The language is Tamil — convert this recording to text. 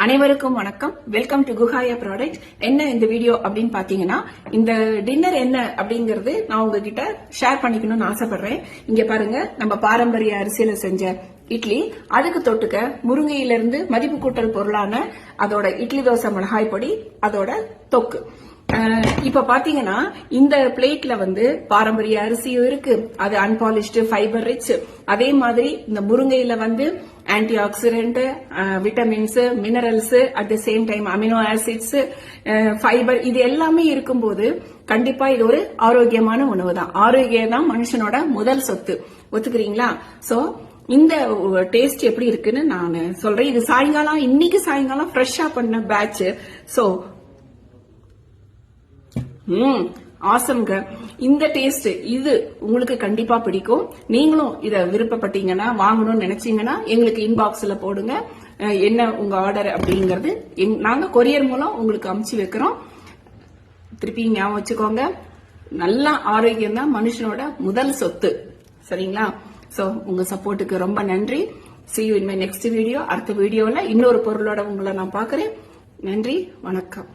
அனைவருக்கும் வணக்கம். வெல்கம் டு குஹாயா ப்ராடக்ட். என்ன இந்த வீடியோ அப்படின்னு பாத்தீங்கன்னா, இந்த டின்னர் என்ன அப்படிங்கறது நான் உங்ககிட்ட ஷேர் பண்ணிக்கணும்னு ஆசைப்படுறேன். இங்க பாருங்க, நம்ம பாரம்பரிய அரிசியில செஞ்ச இட்லி, அதுக்கு தொட்டுக்க முருங்கையிலிருந்து மதிப்பு கூட்டல் பொருளான அதோட இட்லி தோசை மிளகாய் பொடி, அதோட தொக்கு. இப்ப பாத்தீங்கன்னா இந்த பிளேட்ல பாரம்பரிய அரிசியும் இருக்கு, அது அன்பாலிஷ்டு ஃபைபர் ரிச். அதே மாதிரி இந்த முருங்கையில antioxidant, vitamins, minerals, at the same time amino acids, fibre, இது எல்லாமே இருக்கும்போது கண்டிப்பா இது ஒரு ஆரோக்கியமான உணவு தான். ஆரோக்கியம் தான் மனுஷனோட முதல் சொத்து. ஒத்துக்கிறீங்களா? சோ இந்த டேஸ்ட் எப்படி இருக்குன்னு நான் சொல்றேன். இது சாயங்காலம், இன்னைக்கு சாயங்காலம் ஃப்ரெஷ்ஷா பண்ண பேட்ச். சோ ஆசம்ங்க. இந்த டேஸ்ட் இது உங்களுக்கு கண்டிப்பா பிடிக்கும். நீங்களும் இத விருப்பப்பட்டீங்கன்னா, வாங்கணும்னு நினைச்சீங்கன்னா எங்களுக்கு இன்பாக்ஸ்ல போடுங்க என்ன உங்க ஆர்டர் அப்படிங்கறது. நாங்க கொரியர் மூலம் உங்களுக்கு அமுச்சு வைக்கிறோம். திருப்பி ஞாபகம் வச்சுக்கோங்க, நல்ல ஆரோக்கியம் தான் மனுஷனோட முதல் சொத்து. சரிங்களா? சோ உங்க சப்போர்ட்டுக்கு ரொம்ப நன்றி. See you in my next video. அடுத்த வீடியோல இன்னொரு பொருளோட உங்களை நான் பாக்குறேன். நன்றி, வணக்கம்.